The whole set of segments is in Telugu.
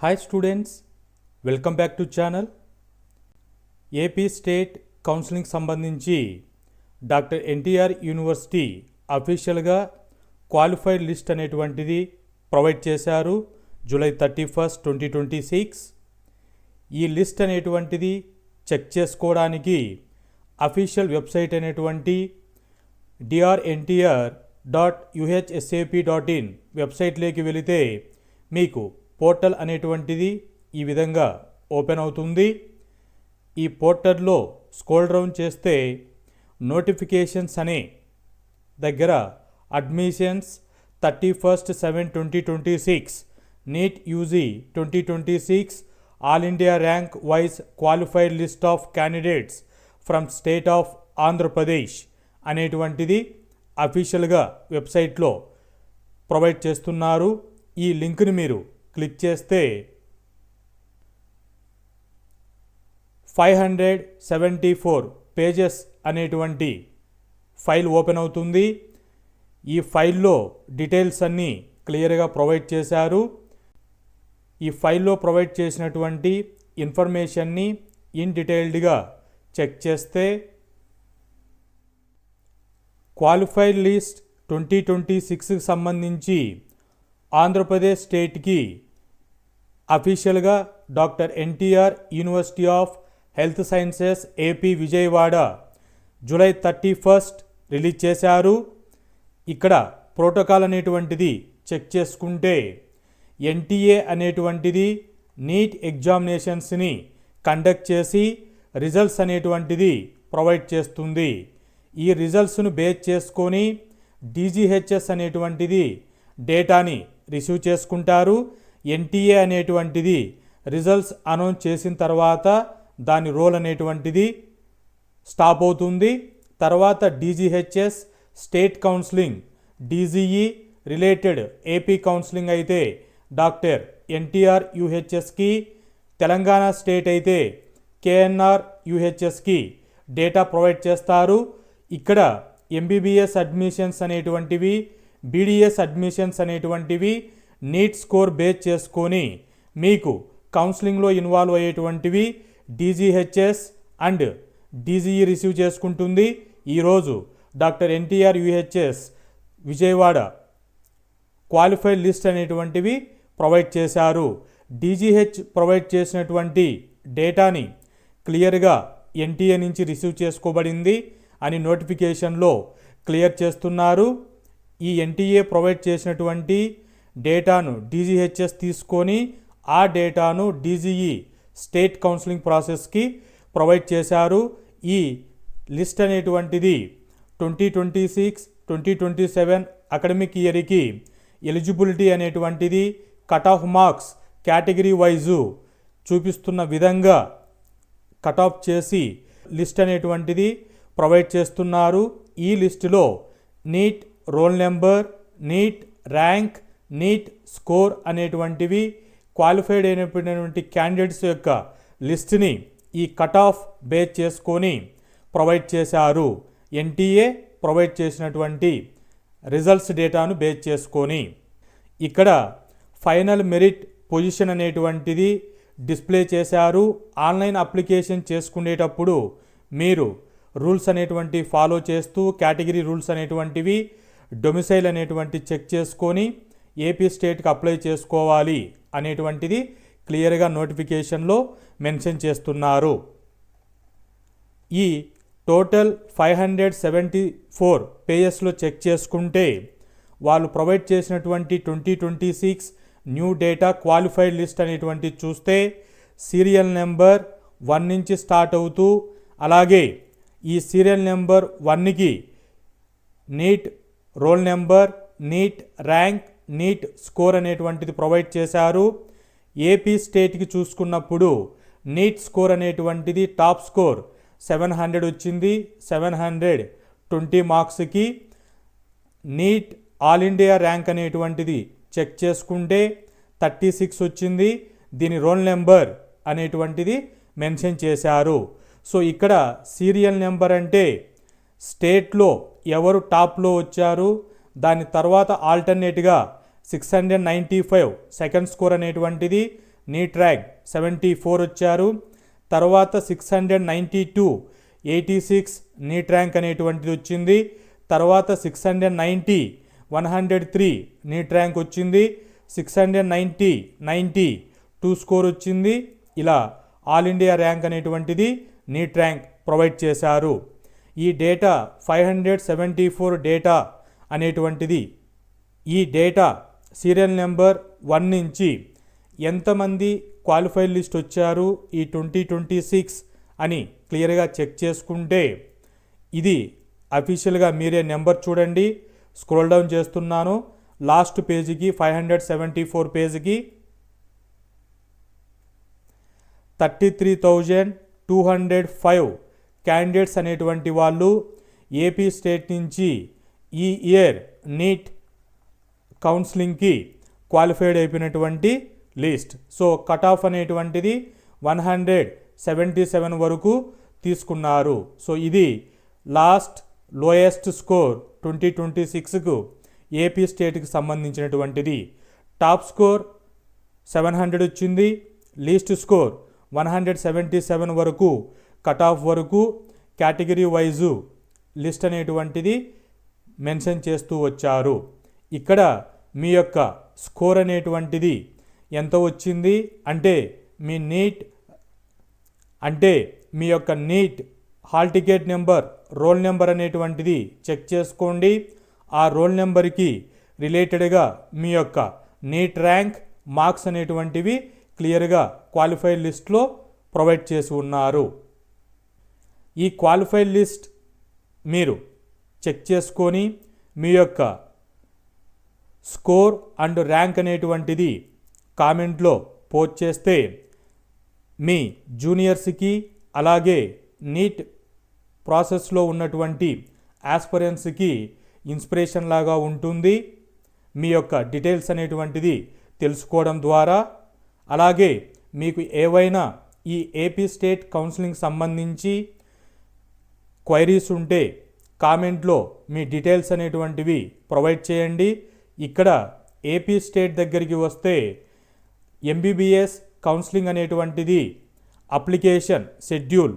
Hi students, welcome back to channel. AP state counselling సంబంధించి డాక్టర్ ఎన్టీఆర్ యూనివర్సిటీ అఫీషియల్గా క్వాలిఫైడ్ లిస్ట్ అనేటువంటిది ప్రొవైడ్ చేశారు జూలై 31, 2026. ఈ లిస్ట్ అనేటువంటిది చెక్ చేసుకోవడానికి అఫీషియల్ వెబ్సైట్ అనేటువంటి drntr.uhsap.in వెబ్సైట్లోకి వెళితే మీకు పోర్టల్ అనేటువంటిది ఈ విధంగా ఓపెన్ అవుతుంది. ఈ పోర్టల్లో స్క్రోల్ డౌన్ చేస్తే నోటిఫికేషన్స్ అనే దగ్గర admissions 31/7/2026 NEET UG 2026 all India rank wise qualified list of candidates from state of Andhra Pradesh అనేటువంటిది అఫీషియల్గా వెబ్సైట్లో ప్రొవైడ్ చేస్తున్నారు. ఈ లింక్ని మీరు క్లిక్ చేస్తే 574 పేజెస్ అనేటువంటి ఫైల్ ఓపెన్ అవుతుంది. ఈ ఫైల్లో డీటెయిల్స్ అన్నీ క్లియర్గా ప్రొవైడ్ చేశారు. ఈ ఫైల్లో ప్రొవైడ్ చేసినటువంటి ఇన్ఫర్మేషన్ని ఇన్ డీటెయిల్డ్గా చెక్ చేస్తే క్వాలిఫైడ్ లిస్ట్ 2026కి సంబంధించి ఆంధ్రప్రదేశ్ స్టేట్కి అఫీషియల్గా doctor NTR university of health sciences AP Vijayawada July 31 release చేశారు. ఇక్కడ ప్రోటోకాల్ అనేటువంటిది చెక్ చేసుకుంటే ఎన్టీఏ అనేటువంటిది నీట్ ఎగ్జామినేషన్స్ని కండక్ట్ చేసి రిజల్ట్స్ అనేటువంటిది ప్రొవైడ్ చేస్తుంది. ఈ రిజల్ట్స్ను బేస్ చేసుకొని డీజీహెచ్ఎస్ అనేటువంటిది డేటాని రిసీవ్ చేసుకుంటారు. ఎన్టీఏ అనేటువంటిది రిజల్ట్స్ అనౌన్స్ చేసిన తర్వాత దాని రోల్ అనేటువంటిది స్టాప్ అవుతుంది. తర్వాత DGHS state counselling DGE related AP counselling అయితే డాక్టర్ ఎన్టీఆర్ యూహెచ్ఎస్కి, తెలంగాణ స్టేట్ అయితే కేఎన్ఆర్ యూహెచ్ఎస్కి డేటా ప్రొవైడ్ చేస్తారు. ఇక్కడ ఎంబీబీఎస్ అడ్మిషన్స్ అనేటువంటివి, బీడీఎస్ అడ్మిషన్స్ అనేటువంటివి నీట్ స్కోర్ బేస్ చేసుకొని మీకు కౌన్సిలింగ్లో ఇన్వాల్వ్ అయ్యేటువంటివి డీజీహెచ్ఎస్ అండ్ డీజీఈ రిసీవ్ చేసుకుంటుంది. ఈరోజు doctor NTR UHS Vijayawada qualified list అనేటువంటివి ప్రొవైడ్ చేశారు. డీజీహెచ్ ప్రొవైడ్ చేసినటువంటి డేటాని క్లియర్గా ఎన్టీఏ నుంచి రిసీవ్ చేసుకోబడింది అని నోటిఫికేషన్లో క్లియర్ చేస్తున్నారు. ఈ ఎన్టీఏ ప్రొవైడ్ చేసినటువంటి డేటాను డీజీహెచ్ఎస్ తీసుకొని ఆ డేటాను డీజీఈ స్టేట్ కౌన్సిలింగ్ ప్రాసెస్కి ప్రొవైడ్ చేశారు. ఈ లిస్ట్ అనేటువంటిది 2026-2027 అకాడమిక్ ఇయర్కి ఎలిజిబిలిటీ అనేటువంటిది cut off marks category wise చూపిస్తున్న విధంగా కట్ ఆఫ్ చేసి లిస్ట్ అనేటువంటిది ప్రొవైడ్ చేస్తున్నారు. ఈ లిస్టులో NEET roll number, NEET rank, NEET score అనేటువంటివి క్వాలిఫైడ్ అయినటువంటి క్యాండిడేట్స్ యొక్క లిస్ట్ని ఈ కట్ ఆఫ్ బేస్ చేసుకొని ప్రొవైడ్ చేశారు. ఎన్టీఏ ప్రొవైడ్ చేసినటువంటి రిజల్ట్స్ డేటాను బేస్ చేసుకొని ఇక్కడ ఫైనల్ మెరిట్ పొజిషన్ అనేటువంటిది డిస్ప్లే చేశారు. ఆన్లైన్ అప్లికేషన్ చేసుకునేటప్పుడు మీరు రూల్స్ అనేటువంటి ఫాలో చేస్తూ కేటగిరీ రూల్స్ అనేటువంటివి డొమిసైల్ అనేటువంటి చెక్ చేసుకొని ఏపీ స్టేట్కి అప్లై చేసుకోవాలి అనేటువంటిది క్లియర్గా నోటిఫికేషన్లో మెన్షన్ చేస్తున్నారు. ఈ టోటల్ 574 పేజెస్లో చెక్ చేసుకుంటే వాళ్ళు ప్రొవైడ్ చేసినటువంటి 2026 న్యూ డేటా క్వాలిఫైడ్ లిస్ట్ అనేటువంటి చూస్తే సీరియల్ నెంబర్ 1 నుంచి స్టార్ట్ అవుతూ అలాగే ఈ సీరియల్ నెంబర్ 1కి NEET roll number, NEET rank, NEET score అనేటువంటిది ప్రొవైడ్ చేశారు. ఏపీ స్టేట్కి చూసుకున్నప్పుడు నీట్ స్కోర్ అనేటువంటిది టాప్ స్కోర్ 700 వచ్చింది. 720 మార్క్స్కి నీట్ ఆల్ ఇండియా ర్యాంక్ అనేటువంటిది చెక్ చేసుకుంటే 36 వచ్చింది. దీని రోల్ నెంబర్ అనేటువంటిది మెన్షన్ చేశారు. సో ఇక్కడ సీరియల్ నెంబర్ అంటే స్టేట్లో ఎవరు టాప్లో వచ్చారు, దాని తర్వాత ఆల్టర్నేట్గా 695 సెకండ్ స్కోర్ అనేటువంటిది నీట్ ర్యాంక్ 74 వచ్చారు. తర్వాత 692 86 నీట్ ర్యాంక్ అనేటువంటిది వచ్చింది. తర్వాత 690 103 నీట్ ర్యాంక్ వచ్చింది. 690 90 2 స్కోర్ వచ్చింది. ఇలా ఆల్ ఇండియా ర్యాంక్ అనేటువంటిది నీట్ ర్యాంక్ ప్రొవైడ్ చేశారు. ఈ డేటా 574 డేటా అనేటువంటిది, ఈ డేటా సీరియల్ నెంబర్ 1 నుంచి ఎంతమంది క్వాలిఫైడ్ లిస్ట్ వచ్చారు ఈ 2026 అని క్లియర్గా చెక్ చేసుకుంటే, ఇది అఫీషియల్గా మీరే నెంబర్ చూడండి, స్క్రోల్ డౌన్ చేస్తున్నాను లాస్ట్ పేజీకి 574 పేజీకి 33,205 క్యాండిడేట్స్ అనేటువంటి వాళ్ళు ఏపీ స్టేట్ నుంచి ఈ ఇయర్ నీట్ కౌన్సిలింగ్కి క్వాలిఫైడ్ అయిపోయినటువంటి లిస్ట్. సో కట్ ఆఫ్ అనేటువంటిది 177 వరకు తీసుకున్నారు. సో ఇది లాస్ట్ లోయెస్ట్ స్కోర్ 2026కు ఏపీ స్టేట్కి సంబంధించినటువంటిది. టాప్ స్కోర్ 700 వచ్చింది. లీస్ట్ స్కోర్ 177 వరకు కట్ ఆఫ్ వరకు కేటగిరీ వైజు లిస్ట్ అనేటువంటిది మెన్షన్ చేస్తూ వచ్చారు. ఇక్కడ మీ యొక్క స్కోర్ అనేటువంటిది ఎంత వచ్చింది అంటే మీ యొక్క NEET hall ticket number, roll number అనేటువంటిది చెక్ చేసుకోండి. ఆ రోల్ నెంబర్కి రిలేటెడ్గా మీ యొక్క నీట్ ర్యాంక్, మార్క్స్ అనేటువంటివి క్లియర్గా క్వాలిఫైడ్ లిస్ట్లో ప్రొవైడ్ చేసి ఉన్నారు. ఈ క్వాలిఫైడ్ లిస్ట్ మీరు చెక్ చేసుకొని మీ యొక్క స్కోర్ అండ్ ర్యాంక్ అనేటువంటిది కామెంట్లో పోస్ట్ చేస్తే మీ జూనియర్స్కి అలాగే నీట్ ప్రాసెస్లో ఉన్నటువంటి ఆస్పిరెంట్స్కి ఇన్స్పిరేషన్ లాగా ఉంటుంది. మీ యొక్క డీటెయిల్స్ అనేటువంటిది తెలుసుకోవడం ద్వారా, అలాగే మీకు ఏవైనా ఈ ఏపీ స్టేట్ కౌన్సిలింగ్ సంబంధించి క్వైరీస్ ఉంటే కామెంట్లో మీ డీటెయిల్స్ అనేటువంటివి ప్రొవైడ్ చేయండి. ఇక్కడ ఏపీ స్టేట్ దగ్గరికి వస్తే ఎంబీబీఎస్ కౌన్సిలింగ్ అనేటువంటిది application schedule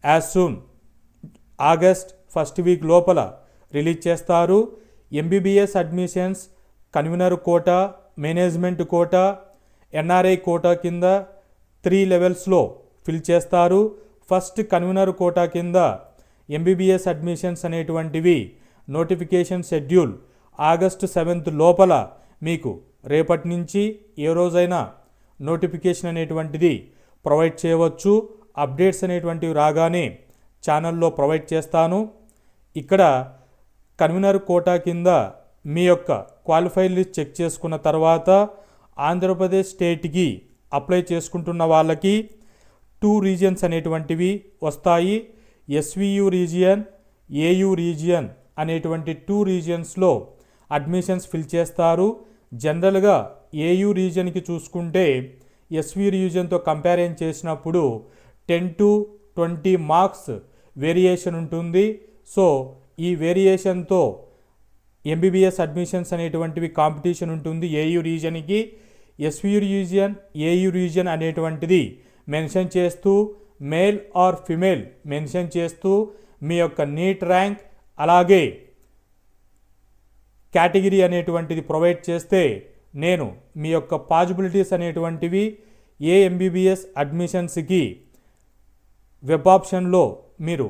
as soon August 1st week లోపల రిలీజ్ చేస్తారు. MBBS admissions convener quota, management quota, NRI quota కింద 3 లెవెల్స్లో ఫిల్ చేస్తారు. ఫస్ట్ కన్వీనర్ కోటా కింద ఎంబీబీఎస్ అడ్మిషన్స్ అనేటువంటివి నోటిఫికేషన్ షెడ్యూల్ ఆగస్ట్ 7th లోపల మీకు రేపటి నుంచి ఏ రోజైనా నోటిఫికేషన్ అనేటువంటిది ప్రొవైడ్ చేయవచ్చు. అప్డేట్స్ అనేటువంటివి రాగానే ఛానల్లో ప్రొవైడ్ చేస్తాను. ఇక్కడ కన్వీనర్ కోటా కింద మీ యొక్క క్వాలిఫైడ్ లిస్ట్ చెక్ చేసుకున్న తర్వాత ఆంధ్రప్రదేశ్ స్టేట్కి అప్లై చేసుకుంటున్న వాళ్ళకి 2 రీజియన్స్ అనేటువంటివి వస్తాయి. ఎస్వియు రీజియన్, ఏయు రీజియన్ అనేటువంటి 2 రీజియన్స్లో అడ్మిషన్స్ ఫిల్ చేస్తారు. జనరల్గా ఏయు రీజియన్కి చూసుకుంటే ఎస్వి రీజియన్తో కంపారిజన్ చేసినప్పుడు 10 to 20 మార్క్స్ వేరియేషన్ ఉంటుంది. సో ఈ వేరియేషన్తో ఎంబీబీఎస్ అడ్మిషన్స్ అనేటువంటివి కాంపిటీషన్ ఉంటుంది ఏయు రీజియన్కి. ఎస్వి రీజియన్, ఏయు రీజియన్ అనేటువంటిది మెన్షన్ చేస్తూ, మేల్ ఆర్ ఫిమేల్ మెన్షన్ చేస్తూ మీ యొక్క నీట్ ర్యాంక్ అలాగే కేటగిరీ అనేటువంటిది ప్రొవైడ్ చేస్తే నేను మీ యొక్క పాజిబిలిటీస్ అనేటువంటివి ఏ ఎంబీబీఎస్ అడ్మిషన్స్కి వెబ్ ఆప్షన్లో మీరు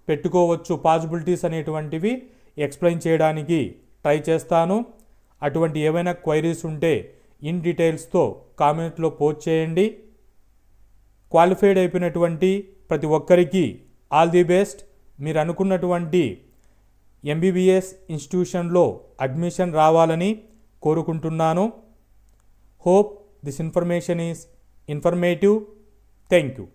పెట్టుకోవచ్చు. పాజిబిలిటీస్ అనేటువంటివి ఎక్స్ప్లెయిన్ చేయడానికి ట్రై చేస్తాను. అటువంటి ఏవైనా క్వైరీస్ ఉంటే ఇన్ డీటెయిల్స్తో కామెంట్లో పోస్ట్ చేయండి. క్వాలిఫైడ్ అయిపోయినటువంటి ప్రతి ఒక్కరికి ఆల్ ది బెస్ట్. మీరు అనుకున్నటువంటి ఎంబీబీఎస్ ఇన్స్టిట్యూషన్లో అడ్మిషన్ రావాలని కోరుకుంటున్నాను. Hope this information is informative. Thank you.